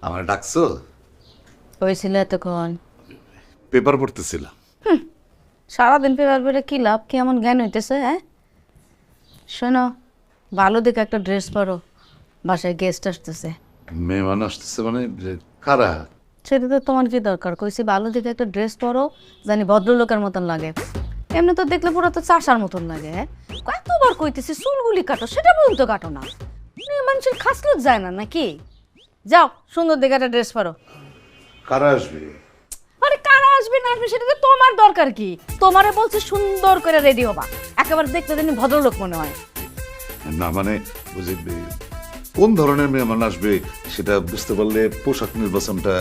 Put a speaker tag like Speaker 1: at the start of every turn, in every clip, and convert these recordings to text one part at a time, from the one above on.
Speaker 1: আমার ডাকছো?
Speaker 2: হয়েছিল এতক্ষণ?
Speaker 1: পেপার পড়তেছিলাম।
Speaker 2: সারাদিন পেপার পড়ে কি লাভ? কি এমন জ্ঞান হইতেছে? হ্যাঁ শোনো, ভালো দেখে একটা ড্রেস পরো, বাসায় গেস্ট আসতেছে।
Speaker 1: মেহমান আসতেছে মানে কারা?
Speaker 2: সেটা তো তোমার কি দরকার? কইছি ভালো দেখে একটা ড্রেস পরো, জানি ভদ্রলোকের মতন লাগে। এমনি তো দেখলে পুরো তো চাষার মতন লাগে। হ্যাঁ কতবার কইতেছি চুলগুলি কাটো, সেটা পর্যন্ত কাটো না। মানুষের খাসলত যায় না নাকি? যাও সুন্দর দেখে একটা ড্রেস পরো।
Speaker 1: কারা আসবে?
Speaker 2: আরে কারা আসবে না আসবে সেটা তো তোমার দরকার কি? তোমারে বলছে সুন্দর করে রেডি হবা, একেবারে দেখতে জানি ভদ্রলোক মনে হয়।
Speaker 1: না মানে বুঝি কোন ধরনের মেহমান আসবে সেটা বুঝতে পারলে পোশাক নির্বাচনটা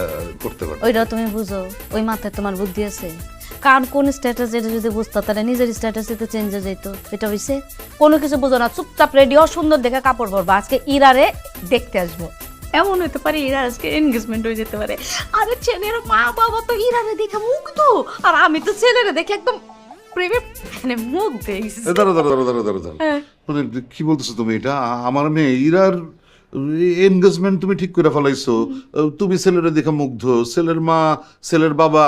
Speaker 1: করতে পারবে।
Speaker 2: ওইটাও তুমি বুঝো? ওই মাথায় তোমার বুদ্ধি আছে? কার কোন স্ট্যাটাস এটা যদি বুঝতো তাহলে নিজের স্ট্যাটাসে তো চেঞ্জ হয়ে যেত। এটা হইছে কোনো কিছু বুঝো না, চুপচাপ রেডি হও, সুন্দর দেখে কাপড় পরবা। আজকে ইরারে দেখতে আসবো, এমন হতে পারে ইরার আজকে এনগেজমেন্ট হয়ে যেতে পারে। আরে ছেলের মা বাবা তো ইরারে দেখে মুগ্ধ, আর আমি তো ছেলেরে দেখে একদম প্রেমে মানে মুগ্ধ হয়ে গেছি।
Speaker 1: দাঁড়া দাঁড়া দাঁড়া দাঁড়া দাঁড়া দাঁড়া মানে কি বলতেছো তুমি? এটা আমার মেয়ে ইরার এনগেজমেন্ট তুমি ঠিক করে ফেলাইছো। তুমি ছেলেরা দেখে মুগ্ধ, ছেলের মা ছেলের বাবা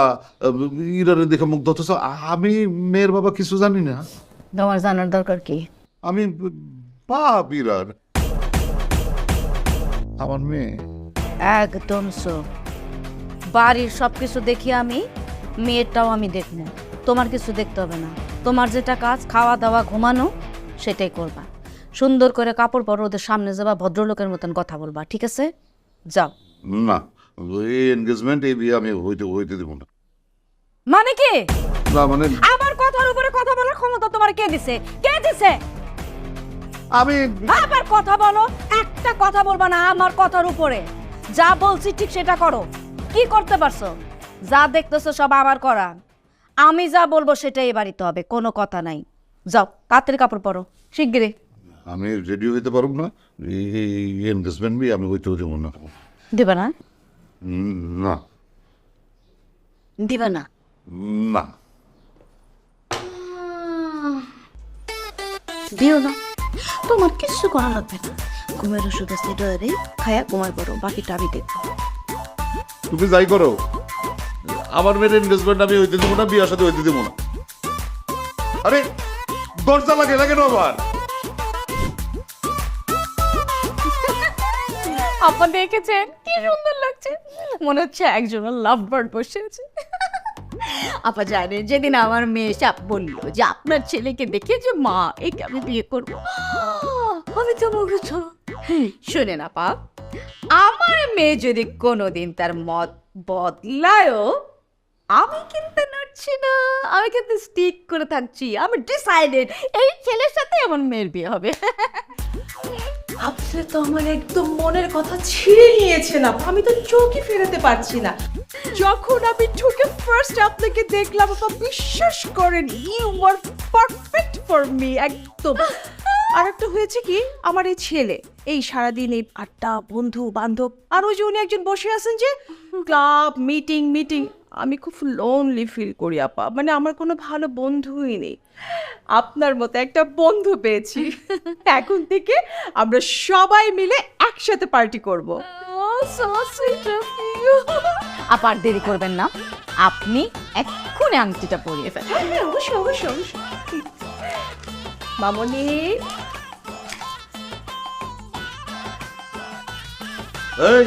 Speaker 1: ইরারে দেখে মুগ্ধ, অথচ আমি মেয়ের বাবা কিছু জানি না।
Speaker 2: তোমার জানার দরকার কি?
Speaker 1: আমি বাপ ইরার, আমার মেয়ে।
Speaker 2: একদম সো বাড়ির সবকিছু দেখি আমি, মেয়েরটাও আমি দেখবো। তোমার কিছু দেখতে হবে না। তোমার যেটা কাজ, খাওয়া দাওয়া ঘুমানো, সেটাই করবা। সুন্দর করে কাপড় পরো, ওদের সামনে যাবা, ভদ্রলোকের মতন কথা বলবা, ঠিক আছে? যাও।
Speaker 1: না, এই এনগেজমেন্ট এই বিয়ে আমি হইতে হইতে দেবো না।
Speaker 2: মানে কি?
Speaker 1: না মানে
Speaker 2: আমার কথার উপরে কথা বলার ক্ষমতা তোমার কে দিছে? কে দিছে?
Speaker 1: আমি
Speaker 2: আবার কথা বলো, একটা কথা বলবা না আমার কথার উপরে। যা বলছি ঠিক সেটা করো। কি করতে পারছো? যা দেখতেছো সব আমার করা। আমি যা বলবো সেটাই বাড়িতে হবে, কোনো কথা নাই। যাও তাড়াতাড়ি কাপড় পরো, শিগগিরই।
Speaker 1: আমি রেডি হইতে পারব না। এই এনগেজমেন্ট বি আমি হইতে দেবো না।
Speaker 2: দিবা না?
Speaker 1: না
Speaker 2: দিবা না?
Speaker 1: না
Speaker 2: দিও না। তোমার কিছু করা লাগবে না। ঘুমের ওষুধ আছে, ডয়ারে খায়া ঘুমাই পড়ো, বাকিটা আমি দেখবো।
Speaker 1: তুমি যাই করো, আমার মেয়ের এনগেজমেন্ট আমি হইতে দেবো না, বিয়ার সাথে হইতে দেবো না। আরে দরজা লাগে লাগে না আবার।
Speaker 2: আপা দেখেছেন কি সুন্দর লাগছে? মনে হচ্ছে একজন লাভ বার্ড বসে আছে। আপা জানেন যেদিন আমার মেয়ে সাপ বললো যে আপনার ছেলেকে দেখে যে মা একে আমি বিয়ে করবো, আমি তো মুগ্ধ। শোনেন আপা, আমার মেয়ে যদি কোনোদিন তার মত বদলায়ও, আমি কিন্তু নড়ছি না, আমি কিন্তু স্টিক করে থাকছি। আমি ডিসাইডেড এই ছেলের সাথে আমার মেয়ের বিয়ে হবে।
Speaker 3: আপনি তো আমার একদম মনের কথা ছিঁড়ে নিয়েছেন আপা, আমি তো চোখই ফেরাতে পারছি না। যখন আমি ঢুকে ফার্স্ট আপনাকে দেখলাম আপা, বিশ্বাস করেন you are perfect for me একদম। আর একটা হয়েছে কি, আমার এই ছেলে এই সারাদিন এই আড্ডা, বন্ধু বান্ধব, আর ওই যে উনি একজন বসে আছেন যে ক্লাব মিটিং মিটিং, আমি খুব লোনলি ফিল করি আপা। মানে আমার কোনো ভালো বন্ধুই নেই। আপনার মতো একটা বন্ধু পেয়েছি, এখন থেকে আমরা সবাই মিলে একসাথে পার্টি করব।
Speaker 2: আপার দেরি করবেন না, আপনি এক্ষুনি আংটিটা পরিয়ে ফেলেন।
Speaker 3: হ্যাঁ, অবশ্যই অবশ্যই অবশ্যই। মামনি,
Speaker 1: এই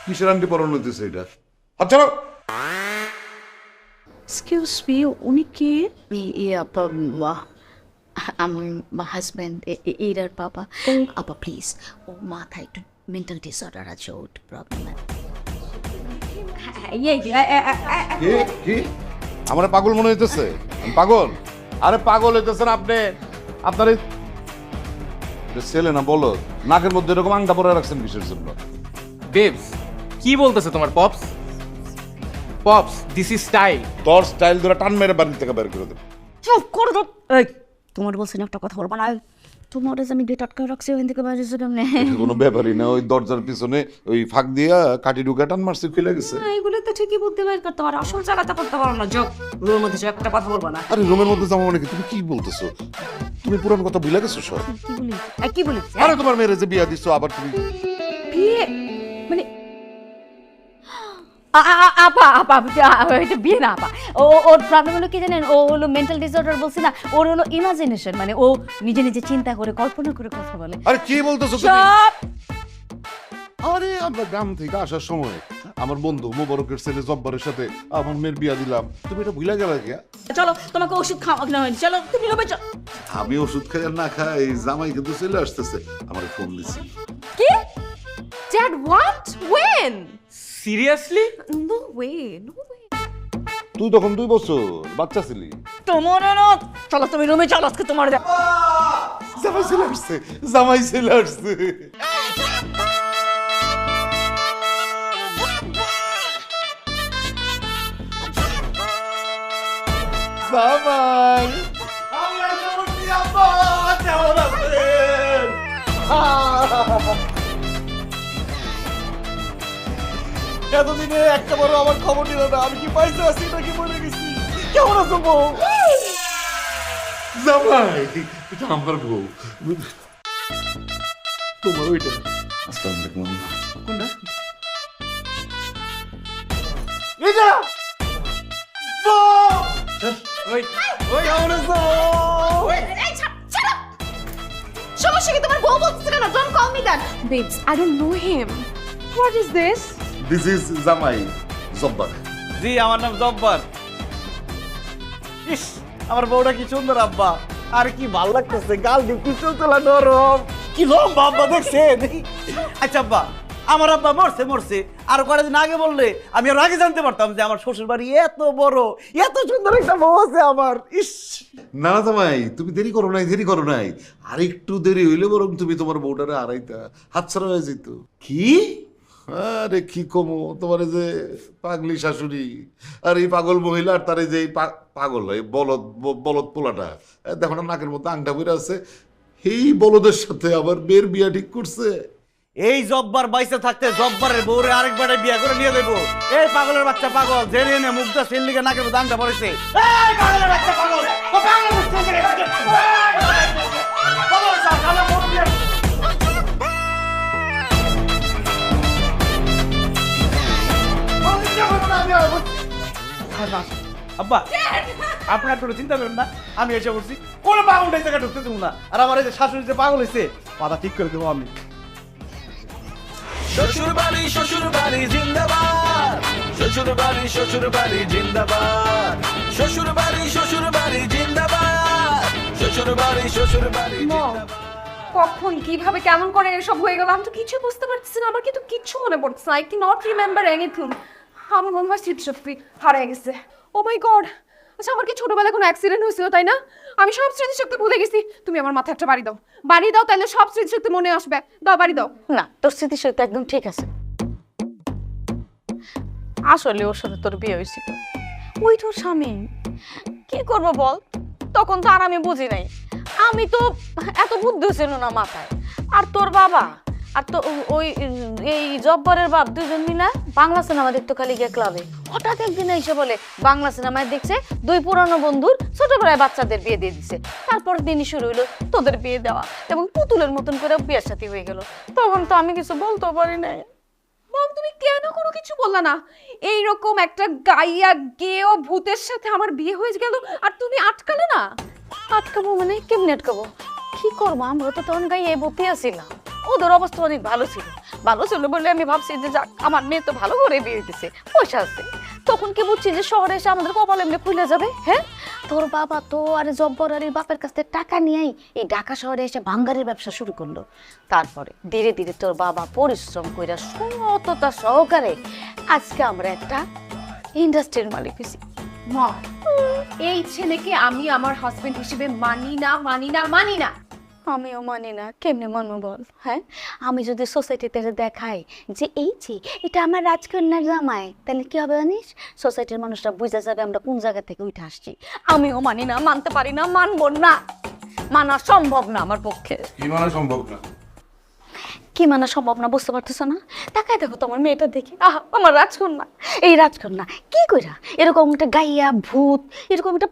Speaker 1: কিসের আন্টি পরানো হইতেছে এটা? আচ্ছা
Speaker 3: এক্সকিউজ মি, উনি কে?
Speaker 2: আমার হাজব্যান্ড ইরার বাবা। আপা প্লিজ, ও মাথায় একটু মেন্টাল ডিসঅর্ডার আছে, ওর প্রবলেম আছে।
Speaker 1: কি কি আমার পাগল মনে হইতেছে? আমি পাগল? আরে পাগল হইতেছেন আপনি। আপনার এই ছেলে না বলো, নাকের মধ্যে এরকম আংটা পরে রাখছেন কিসের জন্য?
Speaker 4: বেবস, কি বলতেছে তোমার pops? Pops, this is style.
Speaker 1: তোর স্টাইল ধরে টান মেরে বাড়ি থেকে বের করে দেব।
Speaker 2: চুপ করো তো। এই তোমার বলছেন একটা কথা বলবা না? তোমার যে আমি গেট আটকে রাখছি, ওখান থেকে বাইরে যেতে কেমনে?
Speaker 1: এটা কোনো ব্যাপারই না, ওই দরজার পিছনে ওই ফাঁক দিয়া কাটি ঢুকে টান মারছে, খুলে গেছে।
Speaker 2: এগুলো তো ঠিকই বুদ্ধি বের করতে পারো, আসল জায়গাটা করতে পারো না। যোগ রুমের মধ্যে একটা কথা বলবা না।
Speaker 1: আরে রুমের মধ্যে যাবো মানে কি? তুমি কি বলতেছো? তুমি পুরান কথা ভুলে গেছো সব?
Speaker 2: কি বলি? কি বলি?
Speaker 1: আরে তোমার মেয়ের যে বিয়া দিছো আবার তুমি
Speaker 3: বিয়ে মানে
Speaker 2: আপা আপা এটা বিয়ে না আপা ওর প্রবলেম হলো কি জানেন, ও হলো মেন্টাল ডিসঅর্ডার বলছি না, ওর হলো ইমাজিনেশন, মানে ও নিজে নিজে চিন্তা করে কল্পনা করে কথা বলে।
Speaker 1: আরে কি বলতেছো তুমি?
Speaker 2: সব
Speaker 1: আরে আমরা গ্রাম থেকে আসার সময় আমার বন্ধু মোবারকের ছেলে জব্বারের সাথে আমার মেয়ের বিয়া দিলাম, তুমি এটা ভুলে গেলে কি?
Speaker 2: চলো তোমাকে ওষুধ খাওয়ানো হয়নি, চলো তুমি রুমে চলো।
Speaker 1: আমি ওষুধ খাই আর না খাই, জামাই কিন্তু চলে আসতেছে, আমার ফোন দিছি।
Speaker 3: কি? Dad, what? When?
Speaker 4: Seriously?
Speaker 3: No way, no way.
Speaker 1: তুই তখন 2 বছর বাচ্চা ছিলি।
Speaker 2: তোমার না, চলো তুমি রুমে চলো, আজকে তোমার
Speaker 1: জামাই চলে আসছে, জামাই চলে আসছে। জামাই আমি আসা করছি, আব্বা কেমন আছেন?
Speaker 5: এতদিনে একটা বড় আমার খবর নিল না, আমি কি পাইতে আছি নাকি মরে গেছি? কেমন আছো বউ?
Speaker 1: জামাই এটা আমার বউ, তোমার ওইটা। আসসালামু আলাইকুম।
Speaker 5: কোনটা? এটা বউ!
Speaker 4: ওই ওই
Speaker 5: কেমন আছো?
Speaker 2: সমস্যা কি তোমার বউ বলতেছে কেন? Don't call me that.
Speaker 3: Babes, I don't know him. What is this?
Speaker 1: This is জামাই জব্বার।
Speaker 5: জি, আমার নাম জব্বার। ইস, আমার বউটা কি সুন্দর আব্বা, আর কি ভালো লাগতেছে, গাল দিয়ে কি চলতলা নরম, কি লম্বা আব্বা দেখছেন? আচ্ছা আব্বা, আমার আব্বা মরছে মরছে, আর কয়েক দিন আগে বললে আমি আর আগে জানতে পারতাম যে আমার শ্বশুর বাড়ি এত বড়, এত সুন্দর একটা বউ আছে আমার। ইস,
Speaker 1: না না জামাই, তুমি দেরি করো নাই, দেরি করো নাই, আর একটু দেরি হইলে বরং তুমি তোমার বউটারে আড়াইতা, হাতছাড়া হয়ে যেত।
Speaker 5: কি?
Speaker 1: আরে কি কমো, তোমার এই যে পাগলি শাশুড়ি আর এই পাগল মহিলা আর তার এই যে পাগল এই বলদ বলদ পোলাটা, দেখো না নাকের মধ্যে আংটা পরে আছে, এই বলদের সাথে আবার মেয়ের বিয়া ঠিক করছে।
Speaker 5: এই জব্বার বাইসে থাকতে জব্বারের বউরে আরেকবারে বিয়ে করে নিয়ে দেবো। এই পাগলের বাচ্চা পাগল, জেনে নে মুগ্ধা সেল্লিকে নাকের মধ্যে আংটা পড়েছে। এই পাগলের বাচ্চা পাগল, ও পাগলের বাচ্চা আব্বা, আপনার কোনো চিন্তা করেন না, আমি এসে বলছি কোনো পাগল এই জায়গায় ঢুকতে দেবো না, আর আমার এই যে শাশুড়ি যে পাগল হয়েছে মাথা ঠিক করে দেবো আমি।
Speaker 6: শ্বশুরবাড়ি জিন্দাবাদ, শ্বশুরবাড়ি জিন্দাবাদ, শ্বশুরবাড়ি জিন্দাবাদ, শ্বশুরবাড়ি জিন্দাবাদ।
Speaker 3: কখন কিভাবে কেমন করে এসব হয়ে গেল আমি তো কিছু বুঝতে পারছি না, আমার কিন্তু কিচ্ছু মনে পড়ছে না। I can not remember anything. আমার মনে হয় স্মৃতিশক্তি হারিয়ে গেছে। ও মাই গড! আচ্ছা, আমার কি ছোটবেলায় কোনো অ্যাক্সিডেন্ট হয়েছিল তাই না? আমি সব স্মৃতিশক্তি ভুলে গেছি। তুমি আমার মাথায় একটা বাড়ি দাও, বাড়ি দাও, তাহলে সব স্মৃতিশক্তি মনে আসবে। দাও, বাড়ি দাও।
Speaker 2: না, তোর স্মৃতিশক্তি একদম ঠিক আছে। আসলে ওর সাথে তোর বিয়ে হয়েছিল, ওই তোর স্বামী। কি করবো বল, তখন তো আর আমি বুঝি নাই, আমি তো এত বুদ্ধি ছিল না মাথায়। আর তোর বাবা আর তো ওই এই জব্বরের বাপ দুজন মিলা বাংলা সিনেমা দেখতো খালি গিয়ে ক্লাবে। হঠাৎ একদিন এসে বলে বাংলা সিনেমায় দেখছে 2 পুরানো বন্ধুর ছোটবেলায় বাচ্চাদের বিয়ে দিয়ে দিছে। তারপর দিনই শুরু হইলো তোদের বিয়ে দেওয়া, এবং পুতুলের মতন করে বিয়ের সাথে হয়ে গেল। তখন তো আমি কিছু বলতে পারি নাই।
Speaker 3: মম, তুমি কেন কোনো কিছু বললা না? এইরকম একটা গাইয়া গেও ভূতের সাথে আমার বিয়ে হয়ে গেল আর তুমি আটকালে না?
Speaker 2: আটকাবো মানে কেমনি আটকাবো? কি করবো, আমরা তো তখন গায়ে ভর্তি আসছিলাম, ওদের অবস্থা অনেক ভালো ছিল বলে আমি ভাবছি যে যাক, আমার মেয়ে তো ভালো করে বিয়ে দিতেছে, পয়সা আছে। তখন কি বুঝছি যে শহরে এসে আমাদের কপাল এমনি খুলে যাবে। হ্যাঁ, তোর বাবা তো আরে জব্বর আর বাপের কাছ থেকে টাকা নিয়েই এই ঢাকা শহরে এসে ভাঙ্গারের ব্যবসা শুরু করলো। তারপরে ধীরে ধীরে তোর বাবা পরিশ্রম কইরা সততা সহকারে আজকে আমরা একটা ইন্ডাস্ট্রির মালিক হয়েছি।
Speaker 3: মা, এই ছেলেকে আমি আমার হাজবেন্ড হিসেবে মানি না, মানি না, মানি না।
Speaker 2: আমিও মানি না, কেমনে মানবো বল? হ্যাঁ, আমি যদি সোসাইটিতে দেখাই যে এই যে এটা আমার রাজকন্যার জামাই, তাহলে কি হবে জানিস? সোসাইটির মানুষরা বুঝা যাবে আমরা কোন জায়গা থেকে উঠে আসছি। আমিও মানি না, মানতে পারি না, মানবো না, মানা সম্ভব না আমার পক্ষে।
Speaker 1: কি মানে সম্ভব না?
Speaker 2: কি মানা সম্ভব না বুঝতে পারতেছ না? তাকায় দেখো তো আমার মেয়েটা দেখি, আহা আমার রাজকন্যা। এই রাজকন্যা কি কইরা এরকম একটা গাইয়া ভূত, এরকম একটা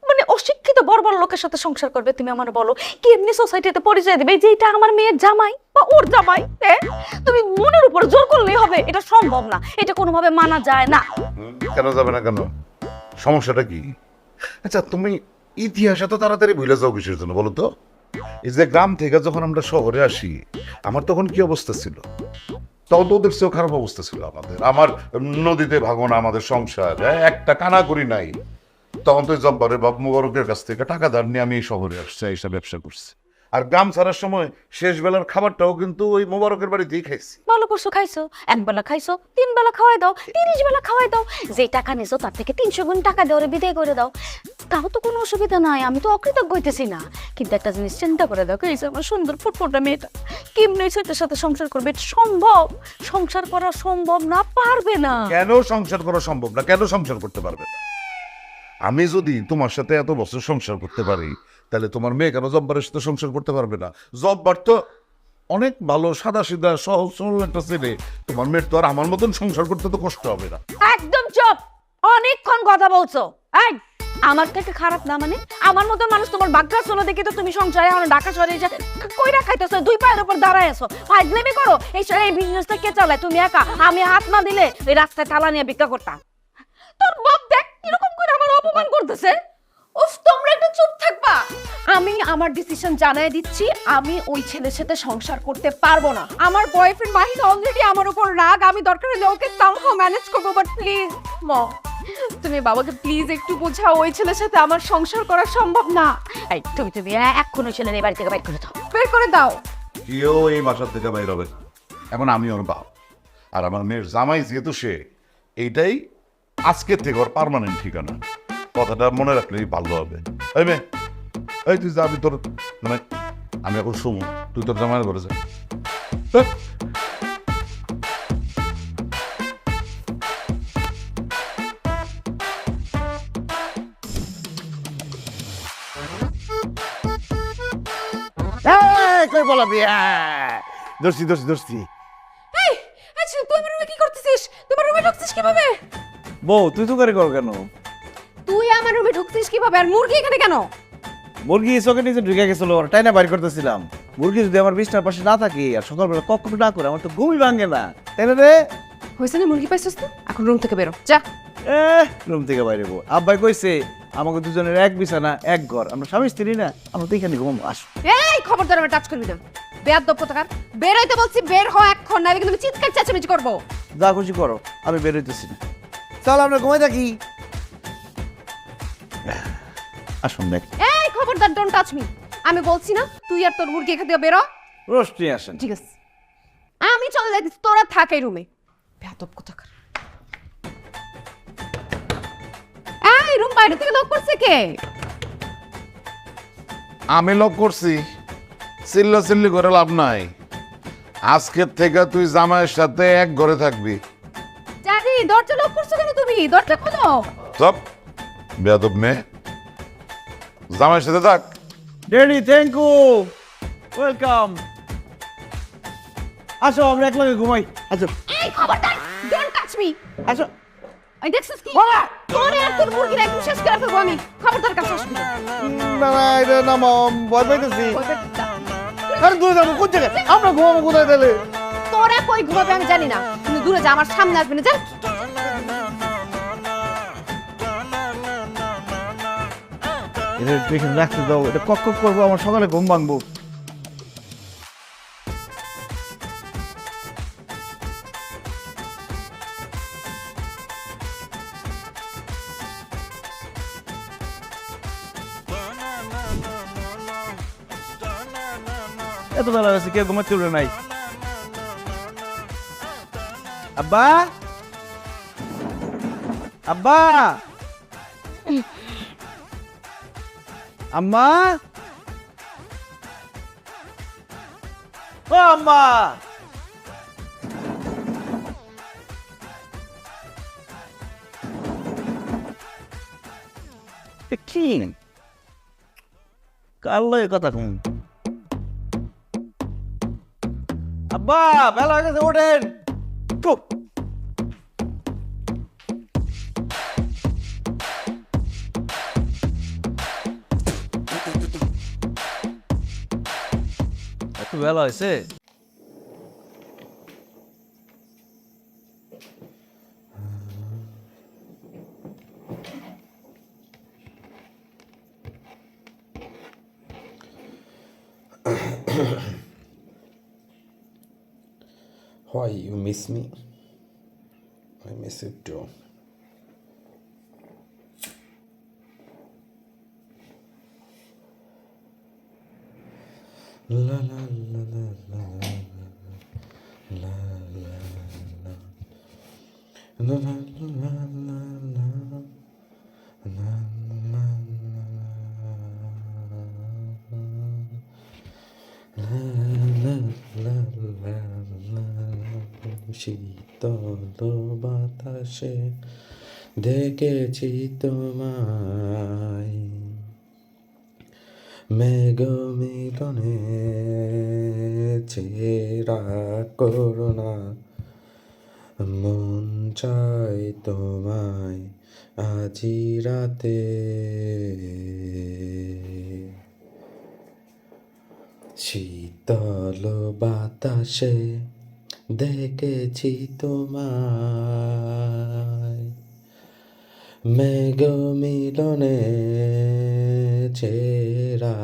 Speaker 2: মানে অশিক্ষিত বর্বর লোকের সাথে সংসার করবে? তুমি আমার বলো, কি এমনি সোসাইটিতে পরিচয় দেবে যে এটা আমার মেয়ের জামাই বা ওর জামাই? তুমি মনের উপর জোর করলেই হবে? এটা সম্ভব না, এটা কোনোভাবে মানা যায় না।
Speaker 1: কেন যাবে না, কেন? সমস্যাটা কি? আচ্ছা, তুমি ইতিহাস এত তাড়াতাড়ি ভুলে যাও কিসের জন্য বলো তো? এই যে গ্রাম থেকে যখন আমরা শহরে আসি, আমার তখন কি অবস্থা ছিল? তখন তো ওদের চেয়েও খারাপ অবস্থা ছিল আমাদের। আমার নদীতে ভাঙন, আমাদের সংসার, একটা কানা করি নাই। তখন তো জব্বারের বাপ মুবারকের কাছ থেকে টাকা ধার নিয়ে আমি এই শহরে আসছি, এইসব ব্যবসা করছি। আর গ্রাম ছাড়ার সময় শেষ বেলার খাবারটাও কিন্তু ওই মুবারকের বাড়িতেই খাইছি।
Speaker 2: ভালো করছো, খাইছো, একবেলা খাইছো, 3 বেলা খাওয়াই দাও, 30 বেলা খাওয়াই দাও। যে টাকা নিছো তার থেকে 300 গুণ টাকা দেওয়ারে বিদায় করে দাও, তাও তো কোনো অসুবিধা নাই। আমি তো অকৃতজ্ঞ হইতেছি না। কিন্তু একটা জিনিস চিন্তা করে দেখো, এই যে আমার সুন্দর ফুটফুটা মেয়েটা কেমনি ছেলের সাথে সংসার করবে? এটা সম্ভব? সংসার করা সম্ভব না, পারবে না।
Speaker 1: কেন সংসার করা সম্ভব না? কেন সংসার করতে পারবে না? আমি যদি তোমার সাথে এত বছর সংসার করতে পারি, তাহলে তোমার মেয়ে কেন জব্বারের সাথে সংসার করতে পারবে না? জব্বার তো অনেক ভালো, সাদা সিধা, সহজ সরল একটা ছেলে। তোমার মেয়ের তো আর আমার মতন সংসার করতে তো কষ্ট হবে না।
Speaker 2: একদম চুপ, অনেকক্ষণ কথা বলছো। এই, আমার থেকে খারাপ না মানে? আমার মতন মানুষ তোমার বাগ্যা চলো দেখে তো তুমি সংসারে এখন ঢাকা শহরে এসে কইরা খাইতেছো, 2 পায়ের উপর দাঁড়ায় আছো, ফাইজলামি করো। এই বিজনেসটা কে চালায়? তুমি একা? আমি হাত না দিলে এই রাস্তায় তালা নিয়ে ভিক্ষা করতাম। তোর বাপ দেখ কিরকম করে আমার অপমান করতেছে।
Speaker 3: উফ, তোমরা একটু চুপ থাকবা। আমি আমার ডিসিশন জানাই দিচ্ছি, আমি ওই ছেলের সাথে সংসার করতে পারবো না। আমার বয়ফ্রেন্ড মাহিন অলরেডি আমার উপর রাগ, আমি দরকার হলে ওকে সামহাও ম্যানেজ করবো। বাট প্লিজ মম, তুমি বাবাকে প্লিজ একটু বোঝাও, ওই ছেলের সাথে আমার সংসার করা সম্ভব না।
Speaker 2: এই তুমি এখন ওই ছেলের এই বাড়ি থেকে বাইর করে দাও।
Speaker 3: বের করে দাও।
Speaker 1: কেউ এই বাসার থেকে বাইর হবে। এখন আমি ওর বাপ, আর আমার মেয়ের জামাই যেহেতু সে, এইটাই আজকের থেকে ওর পার্মানেন্ট ঠিকানা। কথাটা মনে রাখলেই ভালো হবে। এই মেয়ে, এই তুই যাবি তোর, মানে আমি এখন শুমু, তুই তোর জামাইয়ের ঘরে যা।
Speaker 5: কই বলাবি? দোস্তি দোস্তি দোস্তি।
Speaker 3: এই, আচ্ছা তুই আমার রুমে কি করতেছিস? তোমার রুমে ঢুকছিস কিভাবে?
Speaker 5: বউ, তুই তো করে কর কেন?
Speaker 3: তুই আমার রুমে ঢুকছিস কিভাবে? আর মুরগি এখানে কেন?
Speaker 5: মুরগি চোখে নিচে ঢুকে গেছিল, ওর টাইনা বাইর করতেছিলাম। মুরগি যদি আমার বিছনার পাশে না থাকে আর সকালবেলা কক না করে, আমার তো ঘুমই ভাঙে না, তাই না রে?
Speaker 3: হয়েছে না, মুরগি পাইছিস তো? এখন রুম থেকে বেরো, যা।
Speaker 5: রুম থেকে বাইরে বউ, আব্বাই কইছে আমাকে দুজনের এক বিছানা এক ঘর, আমরা স্বামী স্ত্রী না, আমরা তো এখানে ঘুমাবো। আস।
Speaker 3: এই খবরদার আমার টাচ করবি না, বেয়াদব কোথাকার। বের হইতে বলছি, বের হ এখন, নাহলে কিন্তু আমি চিৎকার চেঁচামেচি করবো।
Speaker 5: যা খুশি করো, আমি বের হইতেছি না। চল আমরা ঘুমাই থাকি। আসুন দেখ,
Speaker 3: এই খবরদার, ডোন্ট টাচ মি। আমি বলছি না, তুই আর তোর মুরগি এখান থেকে বেরো।
Speaker 5: রোস্ট নিয়ে আসেন।
Speaker 3: ঠিক আছে, আমি চলে যাইতেছি, তোরা থাক এই রুমে। বেয়াদব কোথাকার। এই রুম বাইরে থেকে লক করছে কে?
Speaker 1: আমি লক করছি। চিল্লা চিল্লি করে লাভ নাই। আজকের থেকে তুই জামাইয়ের সাথে এক ঘরে থাকবি।
Speaker 3: জানি, দরজা লক করছো কেন তুমি? দরজা খোলো।
Speaker 1: সব বেয়াদব মেয়ে, জামাইয়ের সাথে থাক।
Speaker 5: Daddy, thank you, welcome. আসো আমরা একলগে ঘুমাই। আসো
Speaker 3: এই খবরদার, ডোন্ট টাচ মি।
Speaker 5: আসো।
Speaker 3: এই দেখছিস কি? তোরে আর তোর মুরগির একদম শেষ করে ফেলবো আমি। খবরদার কাছে আসবি না।
Speaker 5: না না, এটা না মম, ভয় পাইতেছি।
Speaker 3: কই পেটটা?
Speaker 5: আরে দূরে যাবো কোন জায়গায়? আমরা ঘুমাবো কোথায় তাহলে?
Speaker 3: তোরা কই ঘুমাবে আমি জানি না, তুমি দূরে যা, আমার সামনে আসবি না, যা।
Speaker 5: এটা একটু এখানে রাখতে দাও, এটা কক কক করবো, আমার সকালে ঘুম ভাঙবো। এত বেলা হয়েছে, কেউ ঘুমাতে উঠে নাই। আব্বা, আব্বা, আম্মা, ও আম্মা, কি কার লয় কথা কম? আব্বা, বেলা হয়ে গেছে, ওঠেন। চুপ।
Speaker 7: একটু বেলা হয়েছে।
Speaker 8: Why you miss me? I miss you too. La la la la la la la la la la la শীতল বাতাসে দেখেছি তোমায় মেঘ মিলনে চেরা করুণা মন চাই তোমায় আজি রাতে শীতল বাতাসে দেখেছি তোমায় মেঘ মিলনে চেরা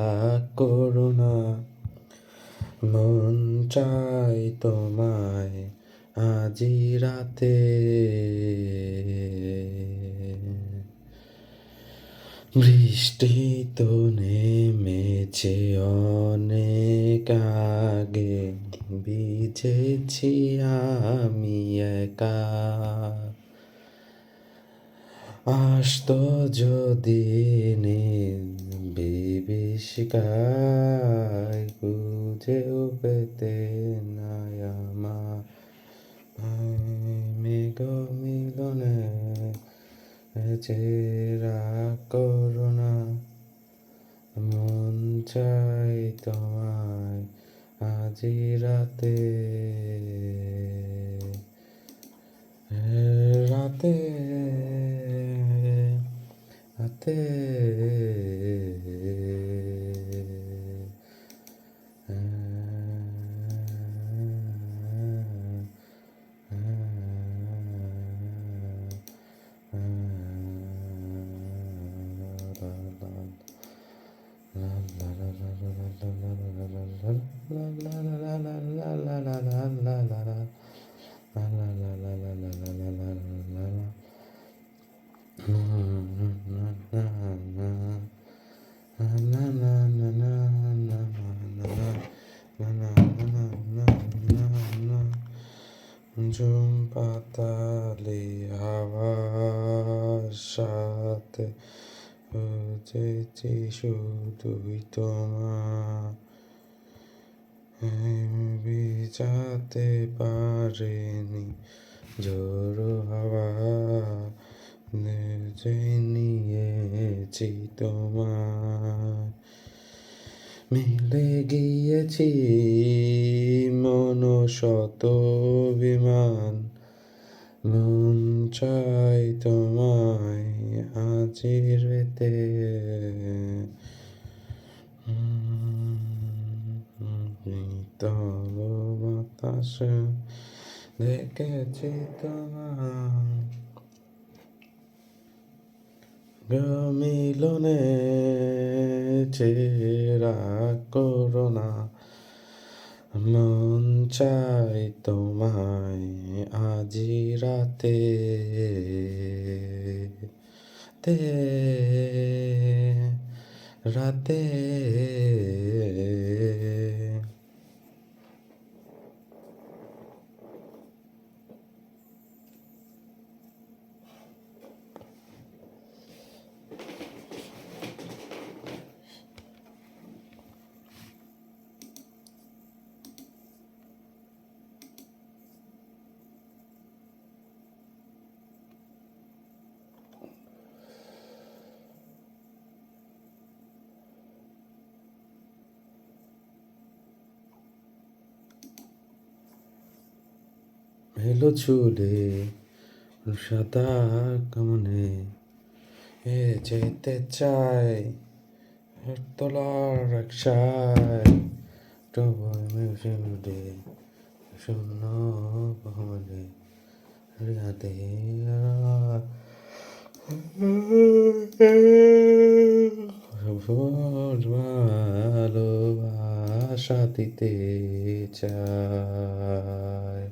Speaker 8: করুণা মন চাই তোমায় আজি রাতে বৃষ্টি তো নেমেছে অনেক আগে ভিজেছি আমি একা আসতো যদি বিভীষিকায় খুঁজেও পেতে নাই আমার মেঘ মিলনে চেরা করুণা মন চাই তোমায় আজি রাতে রাতে রাতে ঝুম পাতালে হাওয়ার সাথে বুঝেছি শুধুই তোমার ভিজাতে পারেনি জোড়ো হাওয়া যে নিয়েছি তোমার মিলে গিয়েছি মন শত বিমান মন চাই তোমায় আজি রেতে শীতল বাতাসে দেখেছি তোমায় মিলনে চেরা করুণা মন চাই তোমায় আজি রাতে তে রাতে এলো চুলে সাদা কামনে এ যেতে চাই তোলার একসাই সুরে শূন্য বনে রাতে ভালোবাসা দিতে চায়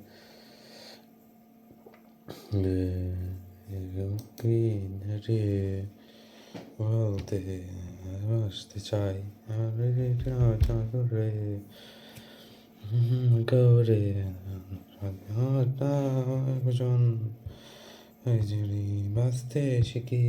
Speaker 8: রে বলতে আসতে চাই রে গৌরে জন জুড়ি বাঁচতে শিখি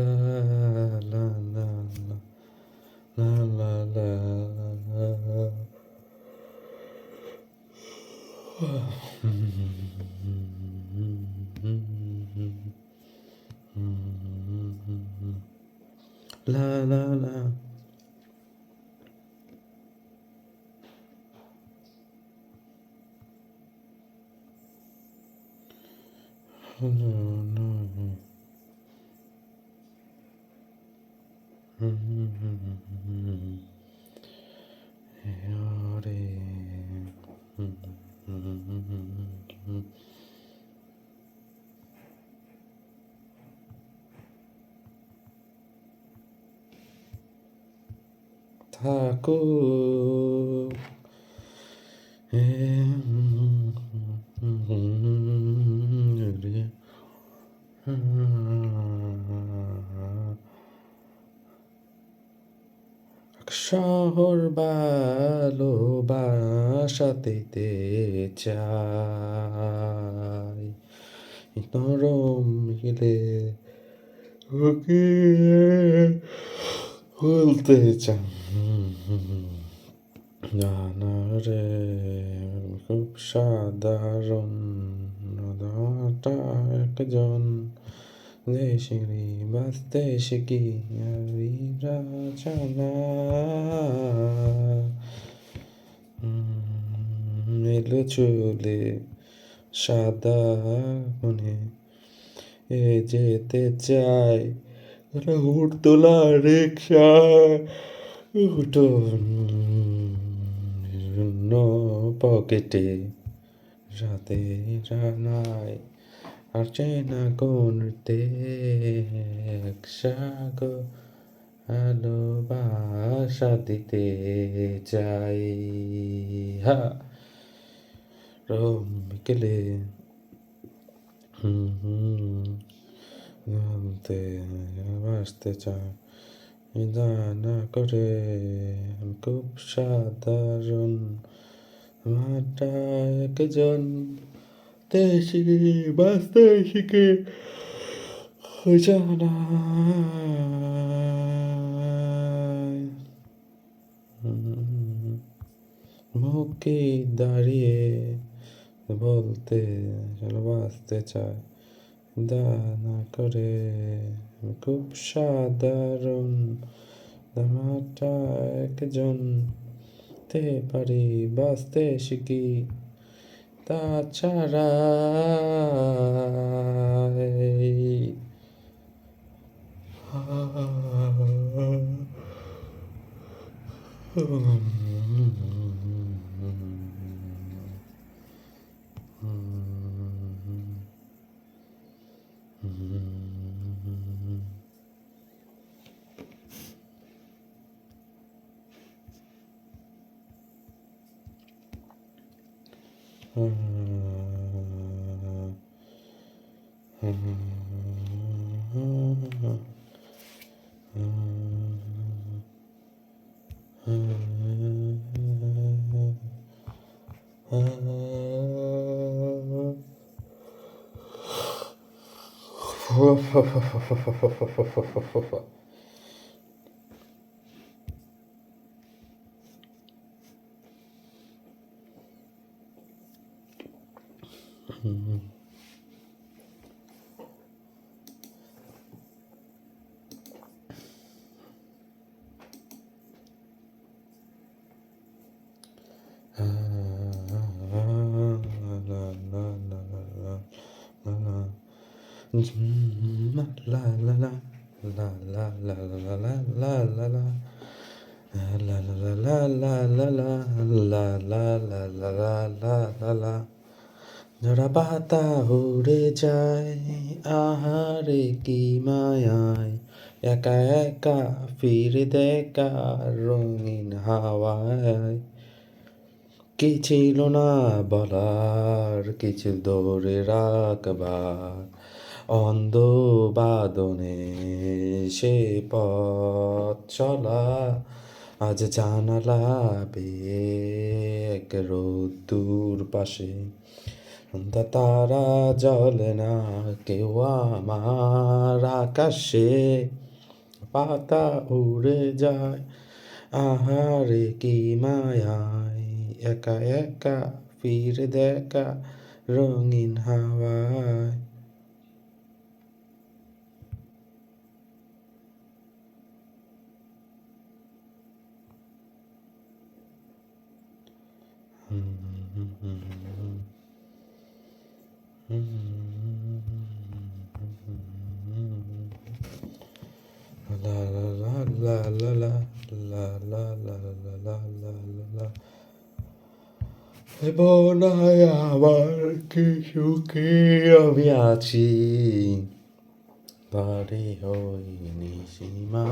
Speaker 8: la la la la la la la la la no no Yore. থাকো শহর ভালোবাসা দিতে চাই নরম গেলে ওকে বলতে চাই জানা রে খুব সাধারণ দাটা একজন দেশেরই বাঁচতে শিখি আরিরা জানা এলো চলে সাদা মনে এ যেতে চাই তোলা রিক্সা উঠো পকেটে রাতে জানাই আর চেনা কোনতে একসাগো ভালোবাসা দিতে চাই হা রোম বিকেলে ঘুমতে বাসতে চাই জানা করে খুব সাধারণ মাটা একজন দেশি বাঁচতে শিখে জানা মুখে দাঁড়িয়ে বলতে বাঁচতে চায় দানা করে খুব সাধারণ দামাটা একজন তে পারি বাঁচতে শিখি তাছাড়া La la la la la la la la la la la. La la la la la la la la la la la la la la. যারা পাতা উড়ে যায় আহারে কি মায়ায় একা একা ফিরে দেখা রঙিন হাওয়ায় কি ছিল না বলার কিছু ধরে রাখবার অন্ধ বাদনে সে পথ চলা আজ জানালা বেয়ে এক রোদ্দুর পাশে তারা জ্বলে না কেউ আমার আকাশে পাতা উড়ে যায় আহারে কি মায়ায় একা একা ফিরে দেখা রঙিন হাওয়ায় La la la la la la la la la la la la la la বোনায় আমার কি সুখে আমি আছি বাড়ি হইনি সীমা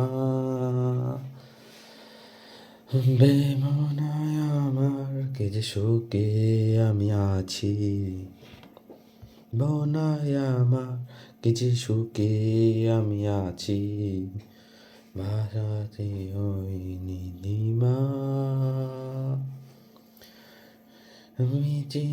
Speaker 8: বেমনায় আমার কি যে সুখে আমি আছি বনায় আমার কি যে সুখে আমি আছি ভাষাতে হইনি দিমা আমি যে